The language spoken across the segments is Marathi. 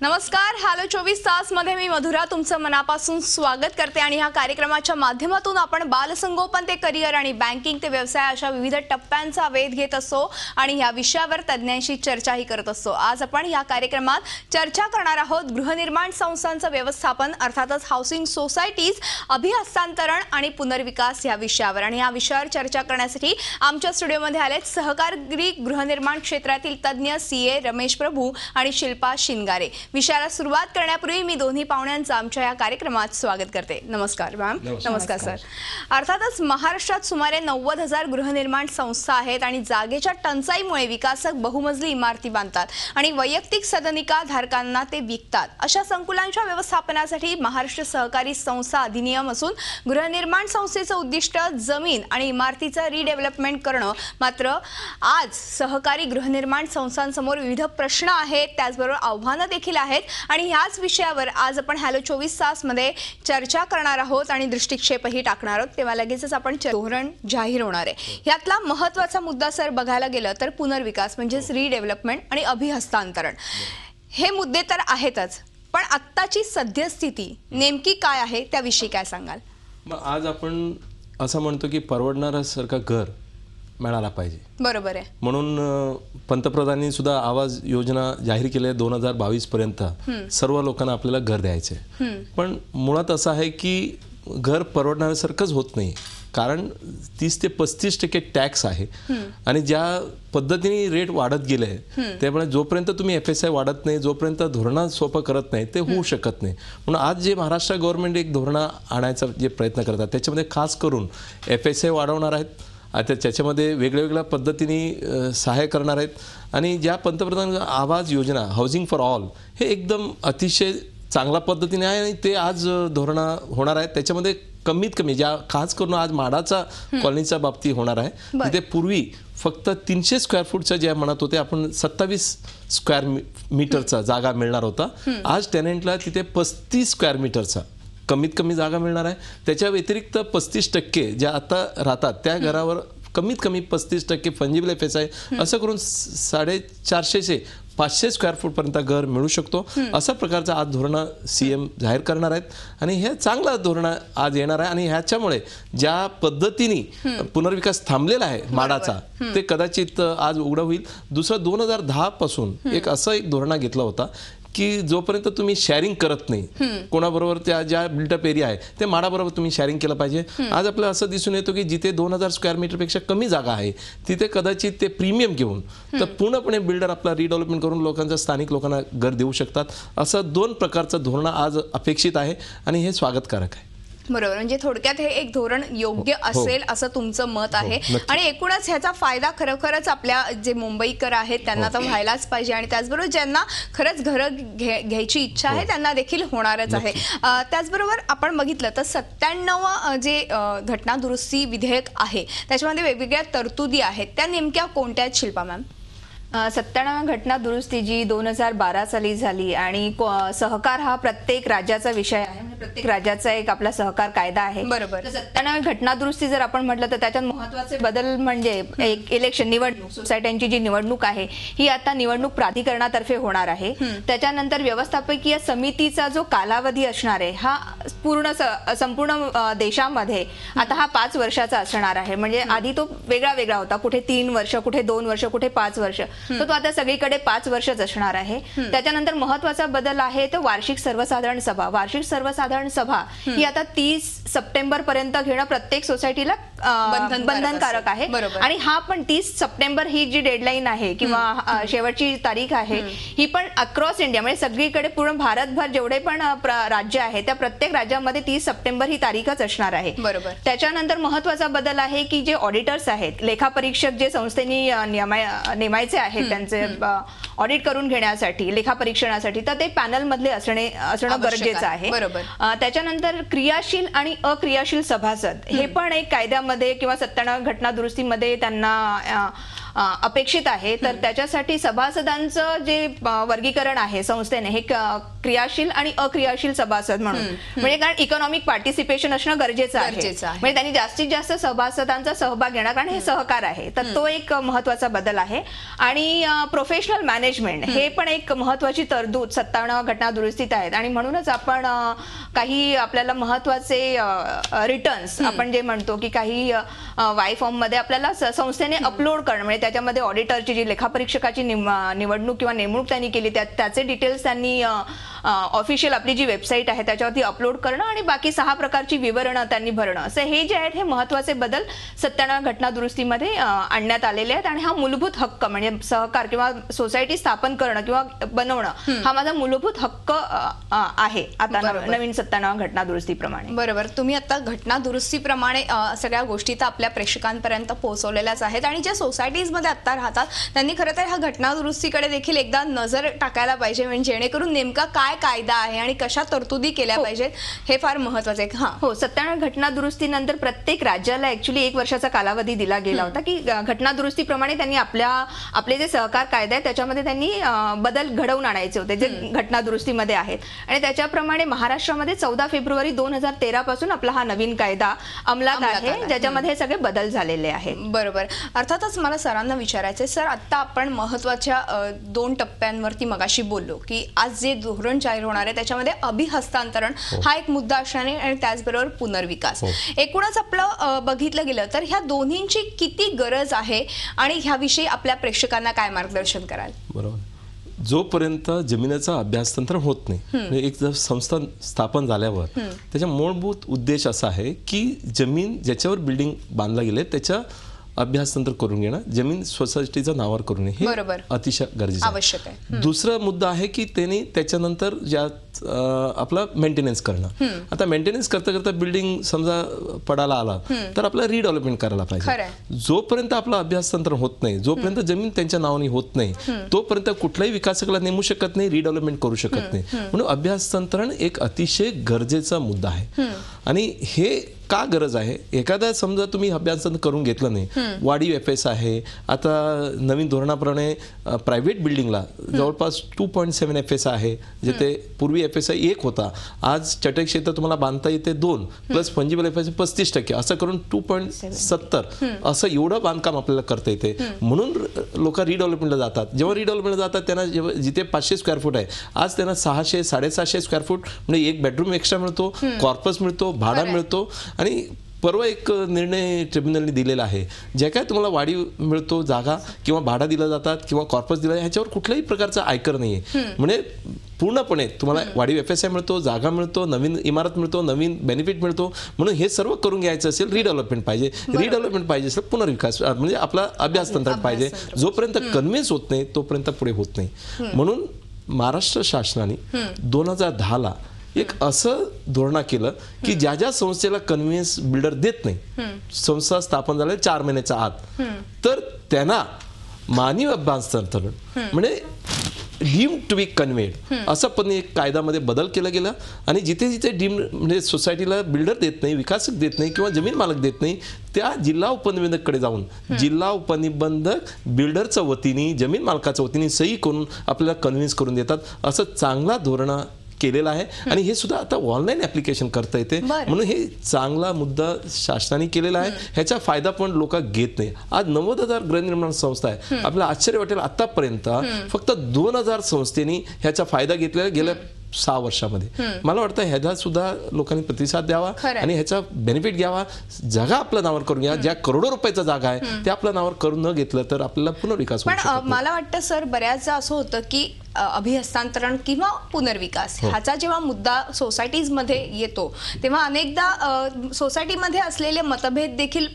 नमस्कार, हॅलो 24 तास मध्ये मी मधुरा तुमचं मनापासून स्वागत करते आणि ह्या कार्यक्रमाच्या माध्यमातून आपण बालसंगोपन ते करिअर आणि बँकिंग ते व्यवसाय अशा विविध टप्प्यांचा वेध घेत असतो आणि ह्या विषयावर तज्ञांशी चर्चाही करत असतो। आज आपण ह्या कार्यक्रमात चर्चा करणार आहोत गृहनिर्माण संस्थांचं व्यवस्थापन अर्थातच हाऊसिंग सोसायटीज, अभिहस्तांतरण आणि पुनर्विकास या विषयावर। आणि या विषयावर चर्चा करण्यासाठी आमच्या स्टुडिओमध्ये आलेत सहकारी गृहनिर्माण क्षेत्रातील तज्ञ सीए रमेश प्रभू आणि शिल्पा शिंगारे। विषयाला सुरुवात करण्यापूर्वी मी दोन्ही पाहुण्यांचं आमच्या या कार्यक्रमात स्वागत करते। नमस्कार मॅम। नमस्कार सर। अर्थातच महाराष्ट्रात सुमारे 90,000 गृहनिर्माण संस्था आहेत आणि जागेच्या टंचाईमुळे विकासक बहुमजली इमारती बांधतात आणि वैयक्तिक सदनिका धारकांना ते विकतात। अशा संकुलांच्या व्यवस्थापनासाठी महाराष्ट्र सहकारी संस्था अधिनियम असून गृहनिर्माण संस्थेचं उद्दिष्ट जमीन आणि इमारतीचं रिडेव्हलपमेंट करणं। मात्र आज सहकारी गृहनिर्माण संस्थांसमोर विविध प्रश्न आहेत, त्याचबरोबर आव्हानं देखील आहेत आणि ह्याच विषयावर आज आपण हॅलो 24 तास मध्ये चर्चा करणार आहोत आणि दृष्टिक्षेपही टाकणार आहोत। तेव्हा लगेचच आपण धोरण जाहीर होणार आहे। यातला महत्त्वाचा मुद्दा सर बघायला गेलं तर पुनर्विकास म्हणजेच रिडेव्हलपमेंट आणि अभिहस्तांतरण हे मुद्दे तर आहेतच, पण आत्ताची सद्यस्थिती नेमकी काय आहे त्याविषयी काय सांगाल? मग आज आपण असं म्हणतो की परवडणाऱ्यासारखं घर मिळाला पाहिजे, बरोबर आहे। म्हणून पंतप्रधानांनी सुद्धा आवाज योजना जाहीर केली आहे 2022 पर्यंत सर्व लोकांना आपल्याला घर द्यायचे। पण मुळात असं आहे की घर परवडणाऱ्यासारखंच होत नाही, कारण 30 ते 35% टॅक्स आहे आणि ज्या पद्धतीने रेट वाढत गेले त्यामुळे जोपर्यंत तुम्ही FSI वाढत नाही, जोपर्यंत धोरण सोपं करत नाही ते होऊ शकत नाही। म्हणून आज जे महाराष्ट्र गव्हर्नमेंट एक धोरण आणायचा जे प्रयत्न करतात त्याच्यामध्ये खास करून FSI वाढवणार आहेत, आता त्याच्यामध्ये वेगवेगळ्या पद्धतीने सहाय्य करणार आहेत आणि ज्या पंतप्रधान आवाज योजना हाऊसिंग फॉर ऑल हे एकदम अतिशय चांगल्या पद्धतीने आहे आणि ते आज धोरण होणार आहे। त्याच्यामध्ये कमीत कमी ज्या खास करून आज माडाचा कॉलनीच्या बाबतीत होणार आहे, तिथे पूर्वी फक्त 300 स्क्वेअर फूटचा जे म्हणत होते आपण 27 स्क्वेअर मीटरचा जागा मिळणार होता, आज टेनंटला तिथे 35 स्क्वेअर मीटरचा कमीत कमी जागा मिळणार आहे। त्याच्या व्यतिरिक्त 35% ज्या आता राहतात त्या घरावर कमीत कमी 35% फंजिबल FSI असं करून 450 से 500 स्क्वेअर फूट पर्यंत घर मिळू शकतो। अशा प्रकारचं आज धोरण CM जाहीर करणार आहेत आणि हे चांगलं धोरण आज येणार आहे आणि ह्याच्यामुळे ज्या पद्धतीने पुनर्विकास थांबलेला आहे माडाचा ते कदाचित आज उघडं होईल। दुसरं 2010 पासून असं एक धोरण घेतलं होता की जोपर्यंत तुम्ही शेअरिंग करत नाही कोणाबरोबर, त्या ज्या बिल्टअप एरिया आहे ते माडाबरोबर तुम्ही शेअरिंग केलं पाहिजे। आज आपल्याला असं दिसून येतो की जिथे 2000 स्क्वेअर मीटरपेक्षा कमी जागा आहे तिथे कदाचित ते प्रीमियम घेऊन तर पूर्णपणे बिल्डर आपला रिडेव्हलपमेंट करून लोकांच्या स्थानिक लोकांना घर देऊ शकतात। असं 2 प्रकारचं धोरण आज अपेक्षित आहे आणि हे स्वागतकारक आहे। बरोबर, म्हणजे थोडक्यात हे एक धोरण योग्य असेल असं तुमचं मत आहे आणि एकूणच ह्याचा फायदा खरोखरच आपल्या जे मुंबईकर आहेत त्यांना तर व्हायलाच पाहिजे आणि त्याचबरोबर ज्यांना खरंच घरं घ्यायची इच्छा आहे त्यांना देखील होणारच आहे। त्याचबरोबर आपण बघितलं तर 97 जे घटना दुरुस्ती विधेयक आहे त्याच्यामध्ये वेगवेगळ्या तरतुदी आहेत, त्या नेमक्या कोणत्या आहेत शिल्पा मॅम? 97 घटना दुरुस्ती जी 2012 साली झाली आणि सहकार हा प्रत्येक राज्याचा विषय आहे, म्हणजे प्रत्येक राज्याचा एक आपला सहकार कायदा आहे, बरोबर। 97 घटना दुरुस्ती जर आपण म्हटलं तर त्याच्यात महत्त्वाचे बदल म्हणजे एक इलेक्शन निवडणूक, सोसायट्यांची जी निवडणूक आहे ही आता निवडणूक प्राधिकरणातर्फे होणार आहे। त्याच्यानंतर व्यवस्थापकीय समितीचा जो कालावधी असणार आहे हा संपूर्ण देशामध्ये आता हा 5 वर्षाचा असणार आहे। म्हणजे आधी तो वेगळा वेगळा होता, कुठे 3 वर्ष, कुठे 2 वर्ष, कुठे 5 वर्ष, तो आता सगळीकडे 5 वर्षच असणार आहे। त्याच्यानंतर महत्त्वाचा बदल आहे तो वार्षिक सर्वसाधारण सभा। वार्षिक सर्वसाधारण सभा ही आता 30 सप्टेंबर पर्यंत घेणं प्रत्येक सोसायटीला बंधनकारक आहे आणि हा पण 30 सप्टेंबर ही जी डेडलाईन आहे किंवा शेवटची तारीख आहे ही पण अक्रॉस इंडिया म्हणजे सगळीकडे पूर्ण भारतभर जेवढे पण राज्य आहे त्या प्रत्येक राज्यामध्ये 30 सप्टेंबर ही तारीखच असणार आहे, बरोबर। त्याच्यानंतर महत्त्वाचा बदल आहे की जे ऑडिटर्स आहेत, लेखापरीक्षक जे संस्थेने नेमायचे आहेत त्यांचे ऑडिट करून घेण्यासाठी, लेखापरीक्षणासाठी, तर ते पॅनल मधले असणं गरजेचं आहे, बरोबर। त्याच्यानंतर क्रियाशील आणि अक्रियाशील सभासद हे पण एक कायद्यामध्ये किंवा 97 घटना दुरुस्तीमध्ये त्यांना अपेक्षित आहे। तर त्याच्यासाठी सभासदांचं जे वर्गीकरण आहे संस्थेने हे क्रियाशील आणि अक्रियाशील सभासद म्हणून, म्हणजे कारण इकॉनॉमिक पार्टिसिपेशन असणं गरजेचं आहे. म्हणजे त्यांनी जास्तीत जास्त सभासदांचा सहभाग घेणार, कारण हे सहकार आहे, तर तो एक महत्वाचा बदल आहे. आणि प्रोफेशनल मॅनेजमेंट हे पण एक महत्वाची तरतूद 97 घटना दुरुस्तीत आहेत. आणि म्हणूनच आपण काही आपल्याला महत्वाचे रिटर्न्स आपण जे म्हणतो की काही वाय फॉर्म मध्ये आपल्याला संस्थेने अपलोड करणं, म्हणजे त्याच्यामध्ये ऑडिटरची जी लेखापरीक्षकाची निवडणूक किंवा नेमणूक त्यांनी केली त्याचे डिटेल्स त्यांनी ऑफिशियल आपली जी वेबसाईट आहे त्याच्यावरती अपलोड करणं आणि बाकी 6 प्रकारची विवरणं त्यांनी भरणं, असं हे जे आहेत हे महत्वाचे बदल 97 घटना दुरुस्तीमध्ये आणण्यात आलेले आहेत. आणि हा मूलभूत हक्क म्हणजे सहकार किंवा सोसायटी स्थापन करणं किंवा बनवणं हा माझा मूलभूत हक्क आहे आता नवीन 97 घटना दुरुस्तीप्रमाणे. बरोबर, तुम्ही आता घटना दुरुस्तीप्रमाणे सगळ्या गोष्टी तर आपल्या प्रेक्षकांपर्यंत पोहोचवलेल्याच आहेत. आणि ज्या सोसायटीजमध्ये आता राहतात त्यांनी खरं तर ह्या घटना दुरुस्तीकडे देखील एकदा नजर टाकायला पाहिजे, म्हणजे जेणेकरून नेमका काय कायदा आहे आणि कशा तरतुदी केल्या पाहिजेत हे फार महत्वाचं आहे. हो, 97 घटना दुरुस्तीनंतर प्रत्येक राज्याला ऍक्च्युली 1 वर्षाचा कालावधी दिला गेला होता की घटना दुरुस्तीप्रमाणे त्यांनी आपले जे सहकार कायदे आहेत त्याच्यामध्ये त्यांनी बदल घडवून आणायचे होते जे घटना दुरुस्तीमध्ये आहेत. आणि त्याच्याप्रमाणे महाराष्ट्रामध्ये 14 फेब्रुवारी 2013 पासून आपला हा नवीन कायदा अंमलात आहे, ज्याच्यामध्ये हे सगळे बदल झालेले आहेत. बरोबर. अर्थातच मला सरांना विचारायचंय, सर आता आपण महत्वाच्या 2 टप्प्यांवरती मगाशी बोललो की आज जे धोरण जाहीर होणार आहे त्याच्यामध्ये अभिहस्तांतरण हा एक मुद्दा असणार आहे आणि त्याचबरोबर पुनर्विकास. एकूणच आपलं बघितलं गेलं तर ह्या दोन्हींची किती गरज आहे आणि ह्याविषयी आपल्या प्रेक्षकांना काय मार्गदर्शन कराल? बरोबर, जोपर्यंत जमिनीचा अभ्यासतंत्र होत नाही, एक जर संस्था स्थापन झाल्यावर त्याचा मूलभूत उद्देश असा आहे की जमीन ज्याच्यावर बिल्डिंग बांधला गेले त्याच्या अभ्यासतंत्र करून घेणं, जमीन सोसायटीच्या नावावर करून हे अतिशय गरजेचं आवश्यक आहे. दुसरा मुद्दा आहे की त्यांनी त्याच्यानंतर ज्या आपला मेंटेनन्स करणं. आता मेंटेनन्स करता करता बिल्डिंग समजा पडायला आला तर आपल्याला रिडेव्हलपमेंट करायला पाहिजे. जोपर्यंत आपलं अभ्यासतंत्र होत नाही, जोपर्यंत जमीन त्यांच्या नावाने होत नाही, तोपर्यंत कुठल्याही विकासकाला नेमू शकत नाही, रिडेव्हलपमेंट करू शकत नाही. म्हणून अभ्यासतंत्रण एक अतिशय गरजेचा मुद्दा आहे. आणि हे का गरज आहे, एखादा समजा तुम्ही अभ्यासतंत्र करून घेतलं नाही, वाढीव FS आहे, आता नवीन धोरणाप्रमाणे प्रायव्हेट बिल्डिंगला जवळपास 2.7 FS आहे, जिथे पूर्वी FSI 1 होता, आज चटक क्षेत्र तुम्हाला बांधता येते 2 प्लस फंजिबल FSI 35%, असं करून 2.70 असं एवढं बांधकाम आपल्याला करता येते. म्हणून लोक रिडेव्हलपमेंटला जातात. जेव्हा रिडेव्हलपमेंटला जातात त्यांना जिथे 500 स्क्वेअर फूट आहे आज त्यांना 600 750 स्क्वेअर फूट म्हणजे एक बेडरूम एक्स्ट्रा मिळतो, कॉर्पस मिळतो, भाडा मिळतो. आणि परवा एक निर्णय ट्रिब्युनलने दिलेला आहे, जे काय तुम्हाला वाढीव मिळतो जागा किंवा भाडा दिला जातात किंवा कॉर्पस दिला ह्याच्यावर कुठल्याही प्रकारचा आयकर नाही आहे. म्हणजे पूर्णपणे तुम्हाला वाढीव FSI मिळतो, जागा मिळतो, नवीन इमारत मिळतो, नवीन बेनिफिट मिळतो. म्हणून हे सर्व करून घ्यायचं असेल, रिडेव्हलपमेंट पाहिजे असेल पुनर्विकास म्हणजे आपला अभ्यासतंत्र पाहिजे. जोपर्यंत कन्व्हिन्स होत नाही तोपर्यंत पुढे होत नाही. म्हणून महाराष्ट्र शासनाने 2010ला एक असं धोरण केलं की ज्या ज्या संस्थेला कन्व्हिन्स बिल्डर देत नाही, संस्था स्थापन झाल्या 4 महिन्याच्या आत, तर त्यांना मानवी अभ्यासतंत्र म्हणजे डीम्ड टू बी कन्व्हेड असं पण एक कायद्यामध्ये बदल केला गेला. आणि जिथे जिथे डीम्ड म्हणजे सोसायटीला बिल्डर देत नाही, विकासक देत नाही किंवा जमीन मालक देत नाही, त्या जिल्हा उपनिबंधककडे जाऊन जिल्हा उपनिबंधक बिल्डरच्या वतीने जमीन मालकाच्या वतीने सही करून आपल्याला कन्व्हिन्स करून देतात. असं चांगला धोरण केलेला आहे. आणि हे सुद्धा आता ऑनलाईन ऍप्लिकेशन करता येते. म्हणून हे चांगला मुद्दा शासनाने केलेला आहे. ह्याचा फायदा पण लोक घेत नाही. आज 90,000 गृहनिर्माण संस्था आहे. आपल्याला आश्चर्य वाटेल आतापर्यंत फक्त 2,000 संस्थेने ह्याचा फायदा घेतलेला गेल्या 6 वर्षामध्ये. मला वाटतं ह्याचा सुद्धा लोकांनी प्रतिसाद द्यावा आणि ह्याचा बेनिफिट घ्यावा. जागा आपल्या नावावर करून घ्या. ज्या करोडो रुपयाचा जागा आहे ते आपल्या नावावर करून न घेतलं तर आपल्याला पुनर्विकास होऊ शकत नाही. पण मला वाटतं सर बऱ्याचदा असं होतं की अभिहस्तांतरण किंवा पुनर्विकास ह्याचा जेव्हा मुद्दा सोसायटीजमध्ये येतो तेव्हा अनेकदा सोसायटीमध्ये असलेले मतभेद देखील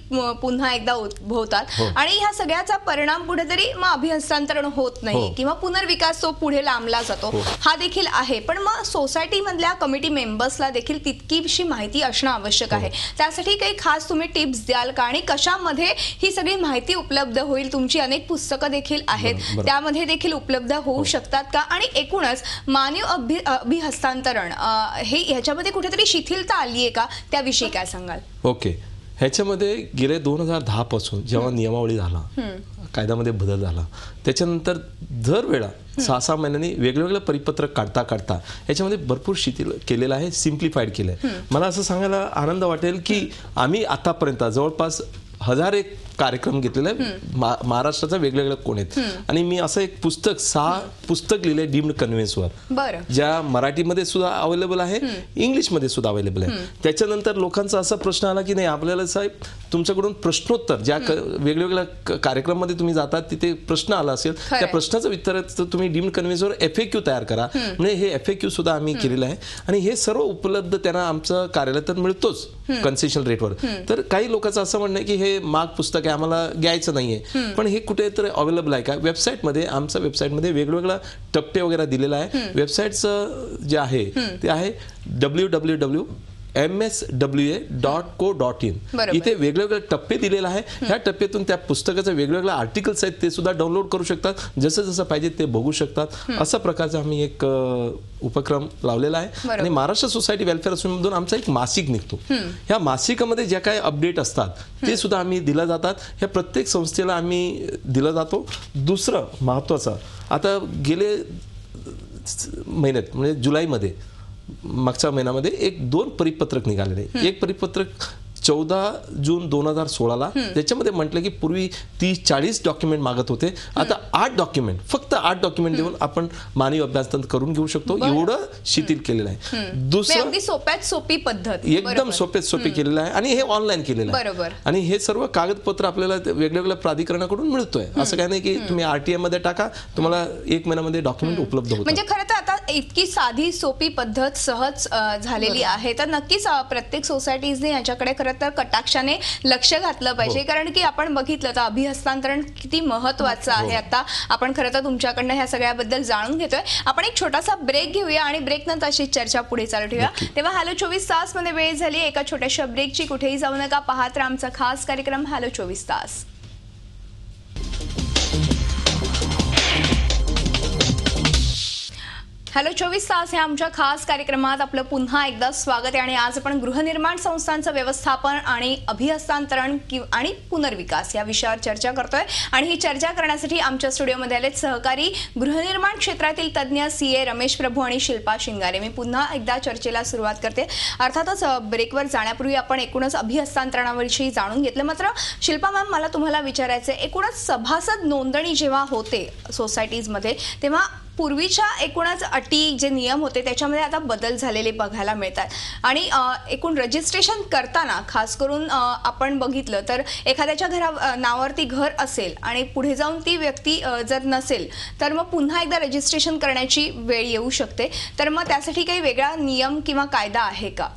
पुन्हा एकदा उद्भवतात आणि ह्या सगळ्याचा परिणाम कुठेतरी मग अभिहस्तांतरण होत नाही किंवा पुनर्विकास तो पुढे लांबला जातो हा देखील आहे. पण मग सोसायटीमधल्या कमिटी मेंबर्सला देखील तितकीशी माहिती असणं आवश्यक आहे. त्यासाठी काही खास तुम्ही टिप्स द्याल का आणि कशामध्ये ही सगळी माहिती उपलब्ध होईल? तुमची अनेक पुस्तकं देखील आहेत, त्यामध्ये देखील उपलब्ध होऊ शकतात का? आणि एकूणच मानवी अभिहस्तांतरण हे ह्याच्यामध्ये कुठेतरी शिथिलता आली आहे का, त्याविषयी काय सांगाल? ओके, ह्याच्यामध्ये गेले 2010 पासून जेव्हा नियमावली झाला, कायद्यामध्ये बदल झाला, त्याच्यानंतर दरवेळा 6-6 महिन्यांनी वेगवेगळं परिपत्रक काढता याच्यामध्ये भरपूर शिथिल केलेलं आहे, सिम्प्लिफाईड केलं आहे. मला असं सांगायला आनंद वाटेल की आम्ही आतापर्यंत जवळपास 1000 एक कार्यक्रम घेतलेला आहे महाराष्ट्राचा वेगवेगळ्या कोणेत. आणि मी असं एक 6 पुस्तक लिहिले डीम्ड कन्व्हेन्सवर, ज्या मराठीमध्ये सुद्धा अवेलेबल आहे, इंग्लिशमध्ये सुद्धा अवेलेबल आहे. त्याच्यानंतर लोकांचा असा प्रश्न आला की नाही, आपल्याला साहेब तुमच्याकडून प्रश्नोत्तर ज्या वेगवेगळ्या कार्यक्रमामध्ये तुम्ही जातात तिथे प्रश्न आला असेल, त्या प्रश्नाचं उत्तर तुम्ही डीम्ड कन्व्हेन्सवर FAQ तयार करा. म्हणजे हे FAQ सुद्धा आम्ही केलेलं आहे आणि हे सर्व उपलब्ध त्यांना आमचं कार्यालयात मिळतोच कन्सेशन रेटवर. तर काही लोकांचं असं म्हणणं आहे की हे महाग पुस्तक आहे, आम्हाला घ्यायचं नाहीये, पण हे कुठेतरी अवेलेबल आहे का? वेबसाईटमध्ये, आमच्या वेबसाईटमध्ये वेगवेगळ्या टप्पे वगैरे दिलेला आहे. वेबसाईटचं जे आहे ते आहे www.mswa.co.in. इथे वेगवेगळे टप्पे दिलेले आहे. ह्या टप्प्यातून त्या पुस्तकाचे वेगवेगळे आर्टिकल्स आहेत ते सुद्धा डाउनलोड करू शकतात, जसं जसं पाहिजे ते बघू शकतात. अशा प्रकारचा आम्ही एक उपक्रम लावलेला आहे. आणि महाराष्ट्र सोसायटी वेलफेअर असोसिएशनमधून आमचा एक मासिक निघतो. ह्या मासिकामध्ये ज्या काही अपडेट असतात ते सुद्धा आम्ही दिला जातात. ह्या प्रत्येक संस्थेला आम्ही दिला जातो. दुसरं महत्त्वाचं, आता गेले महिन्यात म्हणजे जुलैमध्ये, मागच्या महिन्यामध्ये 2 परिपत्रक निघालेले. एक परिपत्रक 14 जून 2016ला, त्याच्यामध्ये म्हटलं की पूर्वी 30-40 डॉक्युमेंट मागत होते, आता 8 डॉक्युमेंट, फक्त 8 डॉक्युमेंट देऊन आपण मानवी अभ्यासक्रम करून घेऊ शकतो, एवढं शिथिल केलेलं आहे. दुसरं अगदी सोप्यात सोपी पद्धत, एकदम सोप्यात सोपी केलेलं आहे आणि हे ऑनलाईन केलेलं आहे. आणि हे सर्व कागदपत्र आपल्याला वेगवेगळ्या प्राधिकरणाकडून मिळतोय. असं काय नाही की तुम्ही RTI मध्ये टाका, तुम्हाला 1 महिन्यामध्ये डॉक्युमेंट उपलब्ध होतं. म्हणजे खरं तर आता इतकी साधी सोपी पद्धत सहज झालेली आहे, तर नक्कीच प्रत्येक सोसायटीजने याच्याकडे खरं तर कटाक्षाने लक्ष घातलं पाहिजे. कारण की आपण बघितलं तर अभिहस्तांतरण किती महत्वाचं आहे. आता आपण खरं तर तुमच्याकडनं ह्या सगळ्याबद्दल जाणून घेतोय. आपण एक छोटासा ब्रेक घेऊया आणि ब्रेक नंतर अशी चर्चा पुढे चालू ठेवूया. तेव्हा हॅलो 24 तास मध्ये वेळ झाली एका छोट्याशा ब्रेकची. कुठेही जाऊ नका, पाहत राहा आमचा खास कार्यक्रम हॅलो 24 तास. हॅलो 24 तास या आमच्या खास कार्यक्रमात आपलं पुन्हा एकदा स्वागत आहे. आणि आज आपण गृहनिर्माण संस्थांचं व्यवस्थापन आणि अभिहस्तांतरण आणि पुनर्विकास या विषयावर चर्चा करतोय. आणि ही चर्चा करण्यासाठी आमच्या स्टुडिओमध्ये आलेत सहकारी गृहनिर्माण क्षेत्रातील तज्ज्ञ CA रमेश प्रभू आणि शिल्पा शिंगारे. मी पुन्हा एकदा चर्चेला सुरुवात करते. अर्थातच ब्रेकवर जाण्यापूर्वी आपण एकूणच अभिहस्तांतरणाविषयी जाणून घेतलं. मात्र शिल्पा मॅम, मला तुम्हाला विचारायचं आहे, एकूणच सभासद नोंदणी जेव्हा होते सोसायटीजमध्ये तेव्हा पूर्वीच्या एकूणच अटी जे नियम होते त्याच्यामध्ये आता बदल झालेले बघायला मिळतात. आणि एकूण रजिस्ट्रेशन करताना खास करून आपण बघितलं तर एखाद्याच्या नावावरती घर असेल आणि पुढे जाऊन ती व्यक्ती जर नसेल तर मग पुन्हा एकदा रजिस्ट्रेशन करण्याची वेळ येऊ शकते. तर मग त्यासाठी काही वेगळा नियम किंवा कायदा आहे का?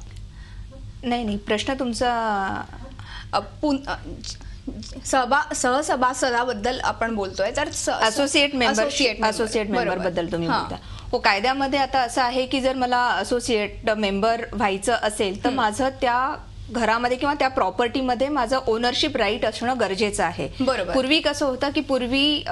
नाही, प्रश्न तुमचा सहसभासदाबद्दल आपण बोलतोय, तर असोसिएट मेंबर बद्दल तुम्ही बोलता. हो, कायद्यामध्ये आता असं आहे की जर मला असोसिएट मेंबर व्हायचं असेल तर माझं त्या घरामध्ये किंवा त्या प्रॉपर्टीमध्ये माझं ओनरशिप राईट असणं गरजेचं आहे. पूर्वी कसं होतं की पूर्वी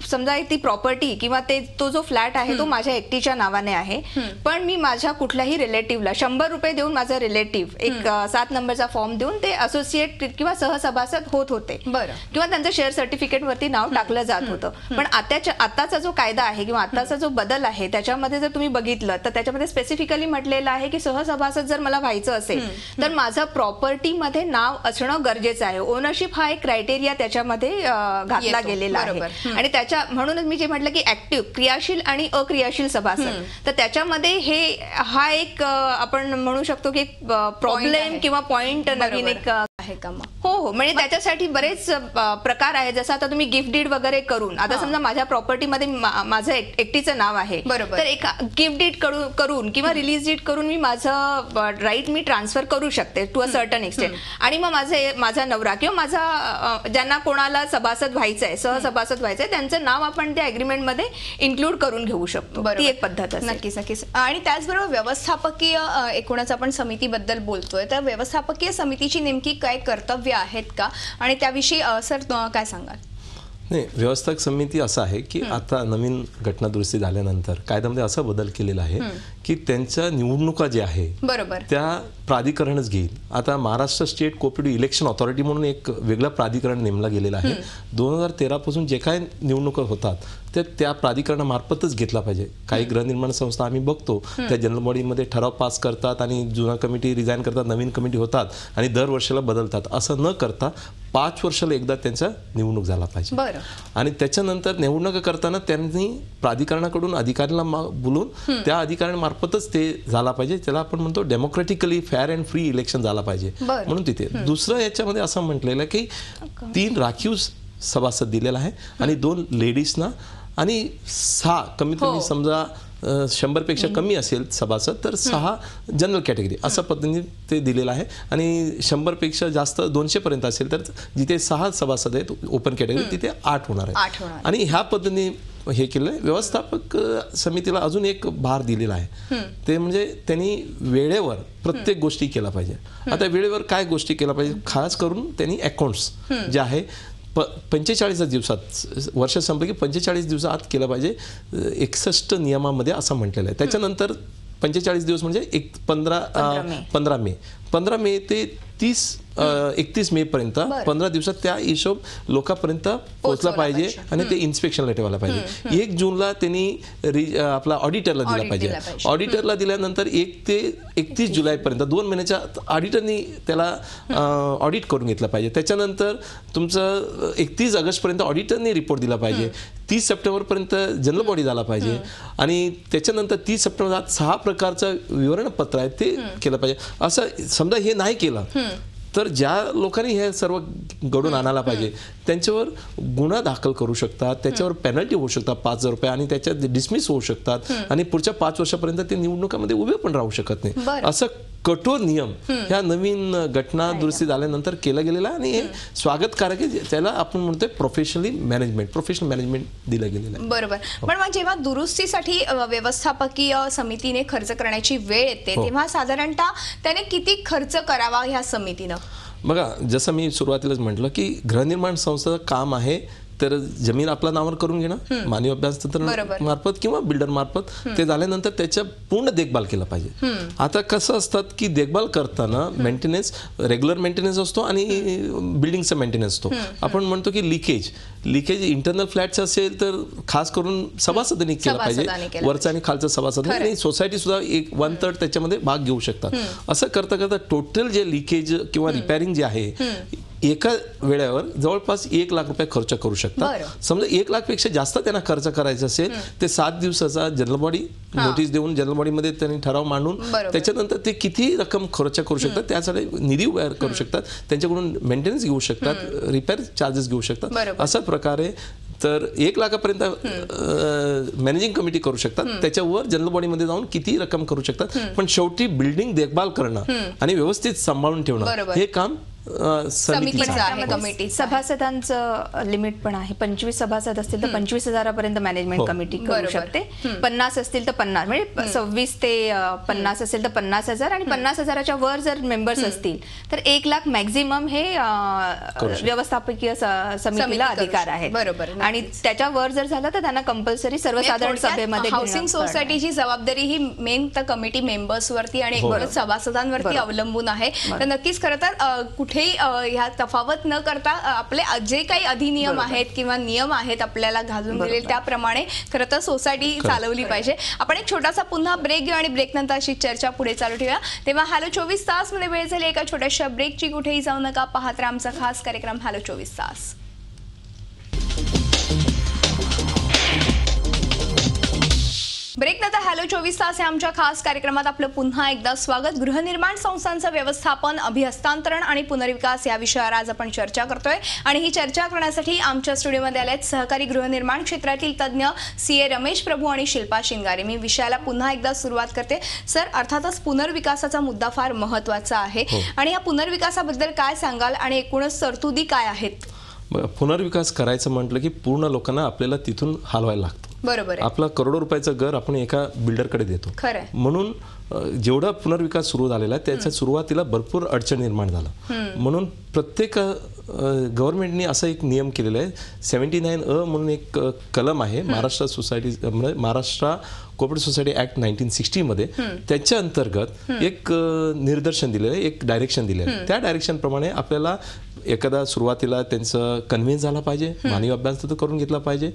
समजा ती प्रॉपर्टी किंवा तो जो फ्लॅट आहे तो माझ्या एकटीच्या नावाने आहे, पण मी माझ्या कुठल्याही रिलेटिव्हला 100 रुपये देऊन माझा रिलेटिव्ह एक 7 नंबरचा फॉर्म देऊन ते असोसिएट किंवा सहसभासद होत होते किंवा त्यांचं शेअर सर्टिफिकेट वरती नाव टाकलं जात होतं. पण आताचा जो कायदा आहे किंवा आताचा जो बदल आहे त्याच्यामध्ये जर तुम्ही बघितलं तर त्याच्यामध्ये स्पेसिफिकली म्हटलेलं आहे की सहसभासद जर मला व्हायचं असेल तर माझं प्रॉपर्टीमध्ये नाव असणं गरजेचं आहे. ओनरशिप हा एक क्रायटेरिया त्याच्यामध्ये घातला गेलेला आहे. आणि म्हणूनच मी जे म्हटलं की ऍक्टिव्ह, क्रियाशील आणि अक्रियाशील सभासद, तर त्याच्यामध्ये हा एक आपण म्हणू शकतो की एक प्रॉब्लेम किंवा पॉइंट नवीन एक आहे का? हो, म्हणजे त्याच्यासाठी बरेच प्रकार आहे. जसं आता तुम्ही गिफ्ट डीड वगैरे करून, आता समजा माझ्या प्रॉपर्टीमध्ये माझं एकटीचं नाव आहे, तर एक गिफ्ट डीड करून किंवा रिलीज डीड करून मी माझं राईट मी ट्रान्सफर करू शकते टू अ सर्टन एक्सटेंट. आणि मग माझा नवरा किंवा माझा ज्यांना कोणाला सभासद व्हायचंय, सहसभासद व्हायचंय, त्यांचं नाव आपण त्या अग्रीमेंटमध्ये इन्क्लूड करून घेऊ शकतो. ती एक पद्धत आहे. नक्कीच. आणि त्याचबरोबर व्यवस्थापकीय एकूणच आपण समितीबद्दल बोलतोय, तर व्यवस्थापकीय समितीची नेमकी काय कर्तव्य आहेत का आणि त्याविषयी सर काय सांगाल? नाही, व्यवस्थापक समिती असं आहे की आता नवीन घटना दुरुस्ती झाल्यानंतर कायद्यामध्ये असा बदल केलेला आहे की त्यांच्या निवडणुका जे आहे बरोबर त्या प्राधिकरणच घेईल. आता Maharashtra state cooperative election authority म्हणून एक वेगळं प्राधिकरण नेमला गेलेला आहे. 2013 पासून जे काय निवडणुका होतात ते त्या प्राधिकरणामार्फतच घेतला पाहिजे. काही गृहनिर्माण संस्था आम्ही बघतो त्या जनरल बॉडीमध्ये ठराव पास करतात आणि जुना कमिटी रिझाईन करतात, नवीन कमिटी होतात आणि दर वर्षाला बदलतात. असं न करता 5 वर्षाला एकदा त्यांचा निवडणूक झाला पाहिजे. बरं. आणि त्याच्यानंतर निवडणुका करताना त्यांनी प्राधिकरणाकडून अधिकाऱ्याला बोलून त्या अधिकाऱ्यांमार्फतच ते झाला पाहिजे. त्याला आपण म्हणतो democratically fair and free election झाला पाहिजे. म्हणून तिथे दुसरं याच्यामध्ये असं म्हटलेलं आहे की 3 राखीव सभासद दिलेला आहे आणि 2 लेडीजना आणि 6 कमीत कमी समजा 100 पेक्षा कमी असेल सभासद तर 6 जनरल कॅटेगरी अशा पद्धतीने ते दिलेलं आहे. आणि 100 पेक्षा जास्त 200 पर्यंत असेल तर जिथे 6 सभासद आहेत ओपन कॅटेगरी तिथे 8 होणार आहे. आणि ह्या पद्धतीने हे केलं आहे. व्यवस्थापक समितीला अजून एक भार दिलेला आहे ते म्हणजे त्यांनी वेळेवर प्रत्येक गोष्टी केला पाहिजे. आता वेळेवर काय गोष्टी केल्या पाहिजे, खास करून त्यांनी अकाउंट्स जे आहे 45 दिवसात वर्ष संपलं की 45 दिवसात केलं पाहिजे. 61 नियमामध्ये असं म्हटलेलं आहे. त्याच्यानंतर 45 दिवस म्हणजे 15 मे ते 31 मे पर्यंत 15 दिवसात त्या हिशोब लोकांपर्यंत पोहोचला पाहिजे आणि ते इन्स्पेक्शनला ठेवायला पाहिजे. 1 जूनला त्यांनी आपला ऑडिटरला दिला पाहिजे. ऑडिटरला दिल्यानंतर 1 ते 31 जुलैपर्यंत 2 महिन्याच्या ऑडिटरनी त्याला ऑडिट करून घेतलं पाहिजे. त्याच्यानंतर तुमचं 31 ऑगस्टपर्यंत ऑडिटरने रिपोर्ट दिला पाहिजे. 30 सप्टेंबरपर्यंत जनरल बॉडी झाला पाहिजे आणि त्याच्यानंतर 30 सप्टेंबर 6 प्रकारचं विवरणपत्र आहे ते केलं पाहिजे. असं समजा हे नाही केलं तर ज्या लोकांनी हे सर्व घडून आणायला पाहिजे त्यांच्यावर गुन्हा दाखल करू शकतात, त्याच्यावर पेनल्टी होऊ शकतात 5,000 रुपये आणि त्याच्यात डिसमिस होऊ शकतात आणि पुढच्या 5 वर्षापर्यंत ते निवडणुकामध्ये उभे पण राहू शकत नाही. असं कठोर नियम ह्या नवीन घटना दुरुस्ती झाल्यानंतर केला गेलेला आणि हे स्वागतकारक आहे. त्याला आपण म्हणतोय प्रोफेशनल मॅनेजमेंट दिलं गेलेलं आहे. बरोबर. पण मग जेव्हा दुरुस्तीसाठी व्यवस्थापकीय समितीने खर्च करण्याची वेळ येते तेव्हा साधारणतः त्याने किती खर्च करावा ह्या समितीनं? बघा, जसं मी सुरुवातीलाच म्हटलं की गृहनिर्माण संस्थेचं काम आहे तर जमीन आपल्या नावावर करून घेणं मानवी अभ्यास तंत्र मार्फत किंवा बिल्डर मार्फत. ते झाल्यानंतर त्याच्या पूर्ण देखभाल केला पाहिजे. आता कसं असतात की देखभाल करताना मेंटेनन्स रेग्युलर मेंटेनन्स असतो आणि बिल्डिंगचा मेंटेनन्स असतो. आपण म्हणतो की लिकेज इंटरनल फ्लॅटचं असेल तर खास करून सभासदांनी केला पाहिजे. वरचा आणि खालचा सभासद आणि सोसायटी सुद्धा 1/3 त्याच्यामध्ये भाग घेऊ शकतात. असं करता करता टोटल जे लिकेज किंवा रिपेअरिंग जे आहे एका वेळेवर जवळपास 1 लाख रुपये खर्च करू शकतात. समजा 1 लाख पेक्षा जास्त त्यांना खर्च करायचा असेल ते 7 दिवसाचा जनरल बॉडी नोटीस देऊन जनरल बॉडीमध्ये त्यांनी ठराव मांडून त्याच्यानंतर ते किती रक्कम खर्च करू शकतात त्यासाठी निधी उभा करू शकतात, त्यांच्याकडून मेंटेनन्स घेऊ शकतात, रिपेअर चार्जेस घेऊ शकतात. अशा प्रकारे तर 1 लाखापर्यंत मॅनेजिंग कमिटी करू शकतात. त्याच्यावर जनरल बॉडीमध्ये जाऊन किती रक्कम करू शकतात. पण शेवटी बिल्डिंग देखभाल करणं आणि व्यवस्थित सांभाळून ठेवणं हे काम कमिटी. सभासदांचं लिमिट पण आहे. 25 सभासद असतील तर 25,000 मॅनेजमेंट कमिटी करू शकते. 50 असतील तर 50 म्हणजे 26 ते 50 असेल तर 50,000 आणि 50,000च्या वर जर मेंबर्स असतील तर 1 लाख मॅक्झिमम हे व्यवस्थापकीय समितीला अधिकार आहे. बरोबर. आणि त्याच्या वर जर झालं तर त्यांना कंपल्सरी सर्वसाधारण सभेमध्ये हाऊसिंग सोसायटीची जबाबदारी ही मेन तर कमिटी मेंबर्स वरती आणि एकूणच सभासदांवरती अवलंबून आहे. तर नक्कीच खरं तर कुठेही ह्या तफावत न करता आपले जे काही अधिनियम आहेत किंवा नियम आहेत आपल्याला घालून दिले त्याप्रमाणे खरं तर सोसायटी चालवली पाहिजे. आपण एक छोटासा पुन्हा ब्रेक घेऊ आणि ब्रेक नंतर अशी चर्चा पुढे चालू ठेवूया. तेव्हा हॅलो 24 तास मध्ये वेळ झाली एका छोट्याशा ब्रेकची. कुठेही जाऊ नका, पाहत राहा आमचा खास कार्यक्रम हॅलो 24 तास. ब्रेक नंतर हॅलो 24 तास या आमच्या खास कार्यक्रमात आपलं पुन्हा एकदा स्वागत. गृहनिर्माण संस्थांचं व्यवस्थापन, अभिहस्तांतरण आणि पुनर्विकास या विषयावर आज आपण चर्चा करतोय आणि ही चर्चा करण्यासाठी आमच्या स्टुडिओमध्ये आले आहेत सहकारी गृहनिर्माण क्षेत्रातील तज्ज्ञ CA रमेश प्रभू आणि शिल्पा शिंगारे. मी विषयाला पुन्हा एकदा सुरुवात करते. सर, अर्थातच पुनर्विकासाचा मुद्दा फार महत्त्वाचा आहे आणि या पुनर्विकासाबद्दल काय सांगाल आणि एकूणच तरतुदी काय आहेत? पुनर्विकास करायचं म्हटलं की पूर्ण लोकांना आपल्याला तिथून हलवायला लागतं. बरोबर. आपला करोडो रुपयाचं घर आपण एका बिल्डरकडे देतो. म्हणून जेवढा पुनर्विकास सुरू झालेला आहे त्याच्या सुरुवातीला भरपूर अडचण निर्माण झाला. म्हणून प्रत्येक गव्हर्नमेंटनी असा एक नियम केलेला आहे 79A म्हणून एक कलम आहे Maharashtra society Maharashtra cooperative society act 1960 मध्ये. त्याच्या अंतर्गत एक निर्देशन दिलेलं आहे, एक डायरेक्शन दिलेलं आहे. त्या डायरेक्शन प्रमाणे आपल्याला एखादा सुरुवातीला त्यांचं कन्व्हिन्स झाला पाहिजे, मानवी अभ्यास तर करून घेतला पाहिजे,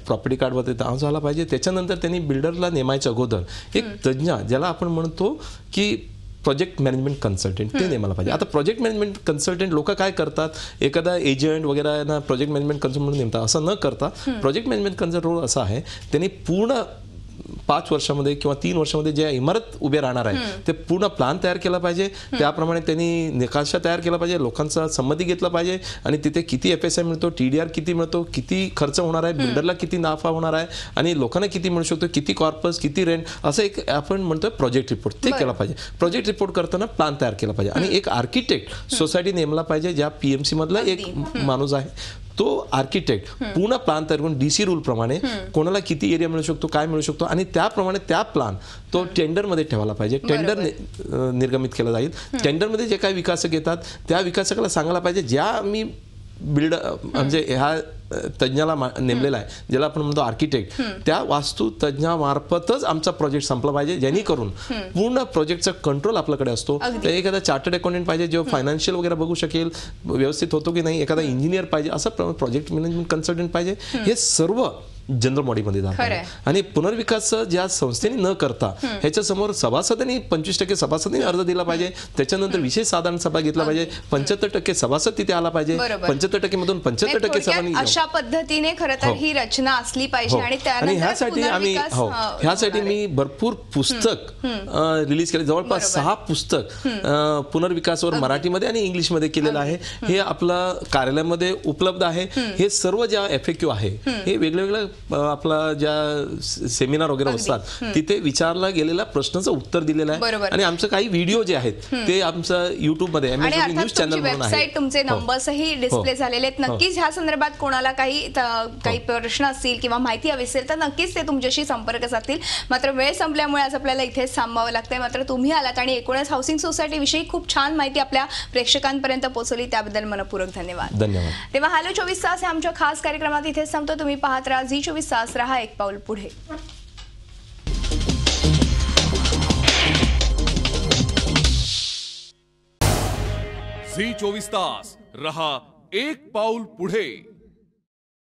प्रॉपर्टी कार्डवरती नाव झाला पाहिजे. त्याच्यानंतर त्यांनी बिल्डरला नेमायच्या अगोदर एक तज्ज्ञ ज्याला आपण म्हणतो की प्रोजेक्ट मॅनेजमेंट कन्सल्टंट ते नेमायला पाहिजे. आता प्रोजेक्ट मॅनेजमेंट कन्सल्टंट लोक काय करतात, एखादा एजंट वगैरे ना प्रोजेक्ट मॅनेजमेंट कन्सल्टंट म्हणून नेमतात. असं न करता प्रोजेक्ट मॅनेजमेंट कन्सल्टंट रोल असा आहे, त्यांनी पूर्ण 5 वर्षामध्ये किंवा 3 वर्षामध्ये जे इमारत उभे राहणार आहे ते पूर्ण प्लॅन तयार केला पाहिजे. त्याप्रमाणे त्यांनी निकाशा तयार केला पाहिजे, लोकांचा संमती घेतला पाहिजे आणि तिथे किती FSI मिळतो, TDR किती मिळतो, किती खर्च होणार आहे, बिल्डरला किती नफा होणार आहे आणि लोकांना किती मिळू शकतो, किती कॉर्पस, किती रेंट, असं एक आपण म्हणतो प्रोजेक्ट रिपोर्ट ते केला पाहिजे. प्रोजेक्ट रिपोर्ट करताना प्लॅन तयार केला पाहिजे आणि एक आर्किटेक्ट सोसायटी नेमला पाहिजे, ज्या PMC मधला एक माणूस आहे तो आर्किटेक्ट पूर्ण प्लॅन तयार करून DC रूल प्रमाणे कोणाला किती एरिया मिळू शकतो, काय मिळू शकतो आणि त्याप्रमाणे त्या प्लॅन तो टेंडरमध्ये ठेवायला पाहिजे. टेंडर निर्गमित केला जाईल. टेंडरमध्ये जे काही विकासक येतात त्या विकासकाला सांगायला पाहिजे, ज्या मी बिल्डर म्हणजे ह्या तज्ञाला नेमलेला आहे, ज्याला आपण म्हणतो आर्किटेक्ट, त्या वास्तू तज्ञामार्फतच आमचा प्रोजेक्ट संपला पाहिजे, जेणेकरून पूर्ण प्रोजेक्टचा कंट्रोल आपल्याकडे असतो. तर एखादा चार्टर्ड अकाउंटंट पाहिजे जो फायनान्शियल वगैरे बघू शकेल, व्यवस्थित होतो की नाही, एखादा इंजिनियर पाहिजे, असं प्रोजेक्ट मॅनेजमेंट कन्सल्टंट पाहिजे. हे सर्व जनरल बॉडीमध्ये जातात आणि पुनर्विकास ज्या संस्थेने न करता ह्याच्या समोर सभासदांनी 25% सभासदांनी अर्ज दिला पाहिजे. त्याच्यानंतर विशेष साधारण सभा घेतला पाहिजे, 75% सभासद तिथे आला पाहिजे, 75% मधून 75% सभांनी. अशा पद्धतीने खरं तर ही रचना असली पाहिजे. आणि ह्यासाठी मी भरपूर पुस्तक रिलीज केले, जवळपास 6 पुस्तक पुनर्विकासावर मराठीमध्ये आणि इंग्लिशमध्ये केलेलं आहे. हे आपला कार्यालयामध्ये उपलब्ध आहे. हे सर्व ज्या FAQ आहे हे वेगवेगळ्या आपला ज्या सेमिनार वगैरे असतात तिथे विचारला गेलेल्या प्रश्नाचं उत्तर दिलेलं आहे. आणि आमचं काही व्हिडिओ जे आहेत ते आमचं YouTube मध्ये MSW न्यूज चॅनल म्हणून आहे. तुमचे नंबर्सही डिस्प्ले झालेले आहेत. नक्कीच ह्या संदर्भात कोणाला काही प्रश्न असतील किंवा माहिती हवी असेल तर नक्कीच ते तुमच्याशी संपर्क साधतील. मात्र वेळ संपल्यामुळे आज आपल्याला इथेच थांबावं लागतंय. मात्र तुम्ही आलात आणि एकूणच हाऊसिंग सोसायटी विषयी खूप छान माहिती आपल्या प्रेक्षकांपर्यंत पोहोचवली, त्याबद्दल मनपूर्वक धन्यवाद. तेव्हा हॅलो 24 तास हे आमच्या खास कार्यक्रमात इथेच थांबतो. तुम्ही पाहत राहा झी 24 तास, रहा एक पाऊल पुढे. झी 24 तास, रहा एक पाऊल पुढे.